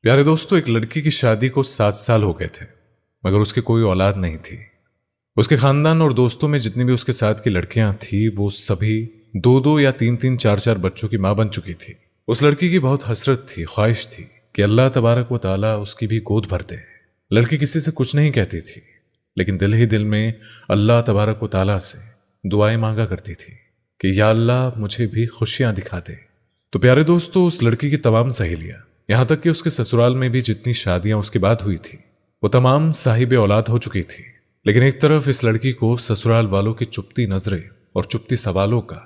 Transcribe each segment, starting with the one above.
प्यारे दोस्तों, एक लड़की की शादी को 7 साल हो गए थे, मगर उसकी कोई औलाद नहीं थी। उसके खानदान और दोस्तों में जितनी भी उसके साथ की लड़कियां थी, वो सभी 2-2 या 3-3, 4-4 बच्चों की मां बन चुकी थी। उस लड़की की बहुत हसरत थी, ख्वाहिश थी कि अल्लाह तबारक व ताला उसकी भी गोद भर दे। लड़की किसी से कुछ नहीं कहती थी, लेकिन दिल ही दिल में अल्लाह तबारक व ताला से दुआएं मांगा करती थी कि या अल्लाह मुझे भी खुशियां दिखा दे। तो प्यारे दोस्तों, उस लड़की की तमाम सहेलियां, यहां तक कि उसके ससुराल में भी जितनी शादियां उसके बाद हुई थी, वो तमाम साहिब औलाद हो चुकी थी। लेकिन एक तरफ इस लड़की को ससुराल वालों की चुपती नजरें और चुपती सवालों का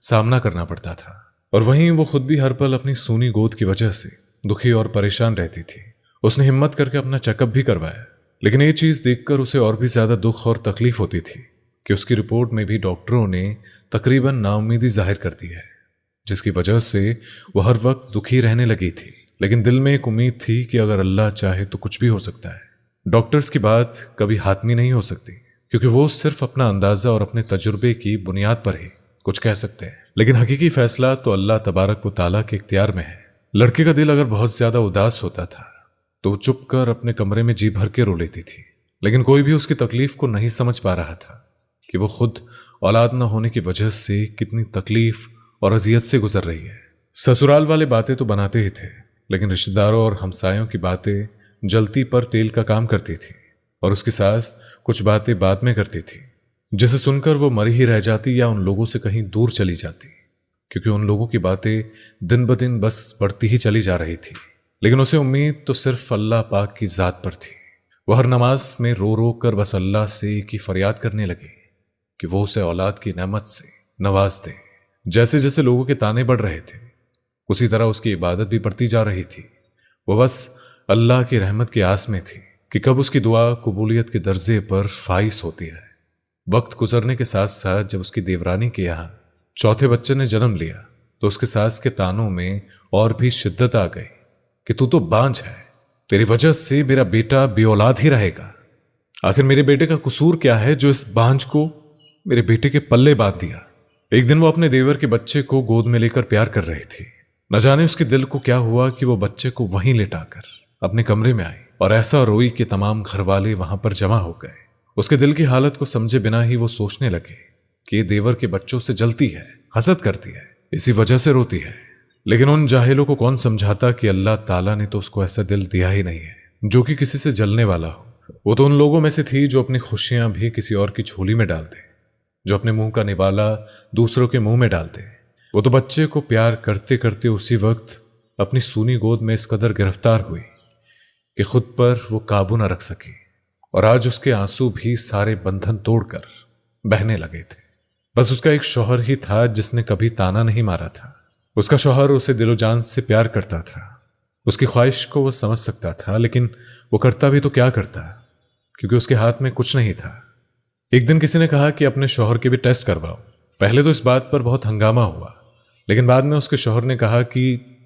सामना करना पड़ता था, और वहीं वो खुद भी हर पल अपनी सूनी गोद की वजह से दुखी और परेशान रहती थी। उसने हिम्मत करके अपना चेकअप भी करवाया, लेकिन ये चीज देखकर उसे और भी ज्यादा दुख और तकलीफ होती थी कि उसकी रिपोर्ट में भी डॉक्टरों ने तकरीबन नाउम्मीदी जाहिर कर दी है, जिसकी वजह से वो हर वक्त दुखी रहने लगी थी। लेकिन दिल में एक उम्मीद थी कि अगर अल्लाह चाहे तो कुछ भी हो सकता है। डॉक्टर्स की बात कभी हातमी नहीं हो सकती, क्योंकि वो सिर्फ अपना अंदाजा और अपने तजुर्बे की बुनियाद पर ही कुछ कह सकते हैं। लेकिन हकीकी फैसला तो अल्लाह तबारक व ताला के इख्तियार में है। लड़के का दिल अगर बहुत ज्यादा उदास होता था तो वो चुप कर अपने कमरे में जी भर के रो लेती थी, लेकिन कोई भी उसकी तकलीफ को नहीं समझ पा रहा था कि वो खुद औलाद न होने की वजह से कितनी तकलीफ और अजियत से गुजर रही है। ससुराल वाले बातें तो बनाते ही थे, लेकिन रिश्तेदारों और हमसायों की बातें जलती पर तेल का काम करती थी, और उसकी सास कुछ बातें बाद में करती थी, जिसे सुनकर वो मरी ही रह जाती या उन लोगों से कहीं दूर चली जाती, क्योंकि उन लोगों की बातें दिन ब दिन बस बढ़ती ही चली जा रही थी। लेकिन उसे उम्मीद तो सिर्फ अल्लाह पाक की जात पर थी। वह हर नमाज में रो रो कर बस अल्लाह से एक ही फरियाद करने लगी कि वो उसे औलाद की नेमत से नवाज दे। जैसे जैसे लोगों के ताने बढ़ रहे थे, उसी तरह उसकी इबादत भी बढ़ती जा रही थी। वो बस अल्लाह की रहमत की आस में थी कि कब उसकी दुआ कबूलियत के दर्जे पर फाइज होती है। वक्त गुजरने के साथ साथ जब उसकी देवरानी के यहाँ चौथे बच्चे ने जन्म लिया, तो उसके सास के तानों में और भी शिद्दत आ गई कि तू तो बांझ है, तेरी वजह से मेरा बेटा बेऔलाद ही रहेगा। आखिर मेरे बेटे का कसूर क्या है जो इस बांझ को मेरे बेटे के पल्ले बांध दिया। एक दिन वो अपने देवर के बच्चे को गोद में लेकर प्यार कर रही थी। न जाने उसके दिल को क्या हुआ कि वो बच्चे को वहीं लेटाकर अपने कमरे में आई और ऐसा रोई कि तमाम घर वाले वहां पर जमा हो गए। उसके दिल की हालत को समझे बिना ही वो सोचने लगे कि ये देवर के बच्चों से जलती है, हसद करती है, इसी वजह से रोती है। लेकिन उन जाहिलों को कौन समझाता कि अल्लाह ताला ने तो उसको ऐसा दिल दिया ही नहीं है जो कि किसी से जलने वाला हो। वो तो उन लोगों में से थी जो अपनी खुशियां भी किसी और की झोली में डाल दे, जो अपने मुंह का निवाला दूसरों के मुंह में डाल दे। वो तो बच्चे को प्यार करते करते उसी वक्त अपनी सूनी गोद में इस कदर गिरफ्तार हुई कि खुद पर वो काबू न रख सकी, और आज उसके आंसू भी सारे बंधन तोड़कर बहने लगे थे। बस उसका एक शौहर ही था जिसने कभी ताना नहीं मारा था। उसका शौहर उसे दिलो जान से प्यार करता था। उसकी ख्वाहिश को वो समझ सकता था, लेकिन वो करता भी तो क्या करता, क्योंकि उसके हाथ में कुछ नहीं था। एक दिन किसी ने कहा कि अपने शौहर के भी टेस्ट करवाओ। पहले तो इस बात पर बहुत हंगामा हुआ, लेकिन बाद में उसके शौहर ने कहा कि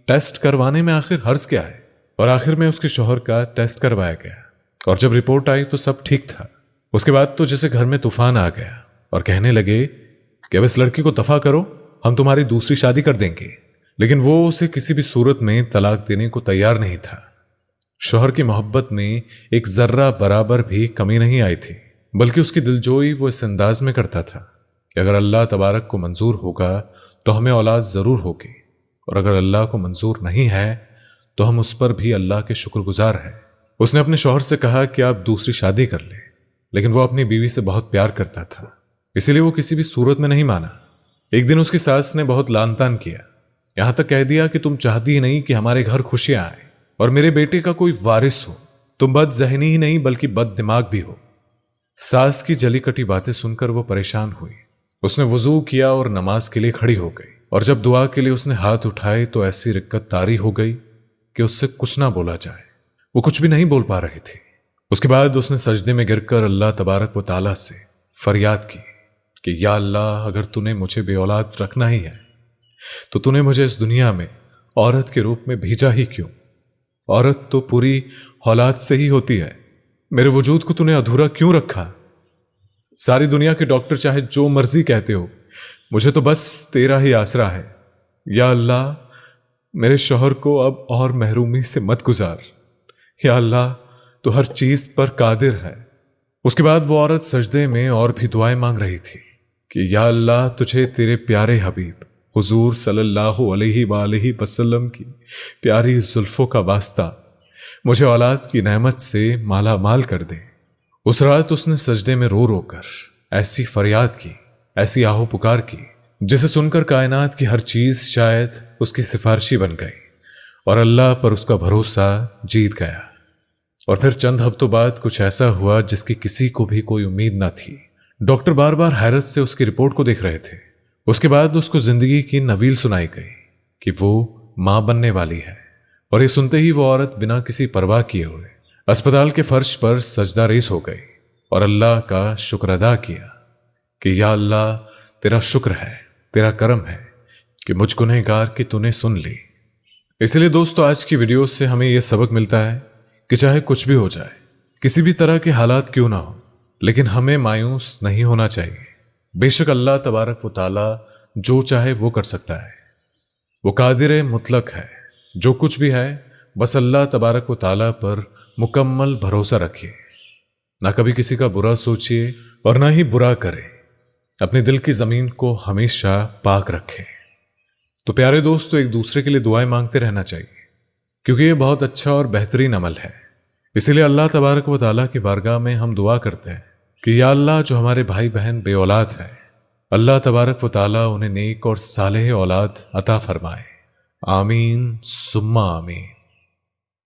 टेस्ट करवाने में आखिर हर्ज क्या है, और आखिर में उसके शौहर का टेस्ट करवाया गया, और जब रिपोर्ट आई तो सब ठीक था। उसके बाद तो जैसे घर में तूफान आ गया और कहने लगे कि अब इस लड़की को दफा करो, हम तुम्हारी दूसरी शादी कर देंगे। लेकिन वो उसे किसी भी सूरत में तलाक देने को तैयार नहीं था। शौहर की मोहब्बत में एक जर्रा बराबर भी कमी नहीं आई थी, बल्कि उसकी दिलजोई वो इस अंदाज में करता था कि अगर अल्लाह तबारक को मंजूर होगा तो हमें औलाद जरूर होगी, और अगर अल्लाह को मंजूर नहीं है तो हम उस पर भी अल्लाह के शुक्रगुजार हैं। उसने अपने शौहर से कहा कि आप दूसरी शादी कर ले, लेकिन वो अपनी बीवी से बहुत प्यार करता था, इसीलिए वो किसी भी सूरत में नहीं माना। एक दिन उसकी सास ने बहुत लान तान किया, यहां तक कह दिया कि तुम चाहती ही नहीं कि हमारे घर खुशियां आए और मेरे बेटे का कोई वारिस हो। तुम बद ज़हनी ही नहीं बल्कि बद दिमाग भी हो। सास की जली कटी बातें सुनकर वो परेशान हुई। उसने वुजू किया और नमाज के लिए खड़ी हो गई, और जब दुआ के लिए उसने हाथ उठाए तो ऐसी रिक्कत तारी हो गई कि उससे कुछ ना बोला जाए। वो कुछ भी नहीं बोल पा रही थी। उसके बाद उसने सजदे में गिरकर अल्लाह तबारक व ताला से फरियाद की कि या अल्लाह, अगर तूने मुझे बेऔलाद रखना ही है तो तूने मुझे इस दुनिया में औरत के रूप में भेजा ही क्यों? औरत तो पूरी औलाद से ही होती है। मेरे वजूद को तूने अधूरा क्यों रखा? सारी दुनिया के डॉक्टर चाहे जो मर्जी कहते हो, मुझे तो बस तेरा ही आसरा है। या अल्लाह, मेरे शौहर को अब और महरूमी से मत गुजार। या अल्लाह तो हर चीज पर कादिर है। उसके बाद वो औरत सजदे में और भी दुआएं मांग रही थी कि या अल्लाह तुझे तेरे प्यारे हबीब हुजूर सल्लल्लाहु अलैहि वसल्लम की प्यारी जुल्फों का वास्ता मुझे औलाद की नेमत से माला माल कर दे। उस रात उसने सजदे में रो रो कर ऐसी फरियाद की, ऐसी आहो पुकार की, जिसे सुनकर कायनात की हर चीज शायद उसकी सिफारिशी बन गई और अल्लाह पर उसका भरोसा जीत गया। और फिर चंद हफ्तों बाद कुछ ऐसा हुआ जिसकी किसी को भी कोई उम्मीद न थी। डॉक्टर बार बार हैरत से उसकी रिपोर्ट को देख रहे थे। उसके बाद उसको जिंदगी की नवील सुनाई गई कि वो मां बनने वाली है। और ये सुनते ही वो औरत बिना किसी परवाह किए हुए अस्पताल के फर्श पर सजदा रेस हो गई और अल्लाह का शुक्र अदा किया कि या अल्लाह तेरा शुक्र है, तेरा करम है कि मुझ गुनहगार की तूने सुन ली। इसलिए दोस्तों आज की वीडियो से हमें यह सबक मिलता है कि चाहे कुछ भी हो जाए, किसी भी तरह के हालात क्यों ना हो, लेकिन हमें मायूस नहीं होना चाहिए। बेशक अल्लाह तबारक व ताला जो चाहे वो कर सकता है। वो कादिर मुतलक है। जो कुछ भी है बस अल्लाह तबारक व ताला पर मुकम्मल भरोसा रखिए। ना कभी किसी का बुरा सोचिए और ना ही बुरा करें। अपने दिल की जमीन को हमेशा पाक रखें। तो प्यारे दोस्तों, एक दूसरे के लिए दुआएं मांगते रहना चाहिए क्योंकि ये बहुत अच्छा और बेहतरीन अमल है। इसीलिए अल्लाह तबारक व ताला की बारगाह में हम दुआ करते हैं कि या अल्लाह जो हमारे भाई बहन बे औलाद है, अल्लाह तबारक व ताला उन्हें नेक और सालेह औलाद अता फरमाए। आमीन सुम्मा आमीन।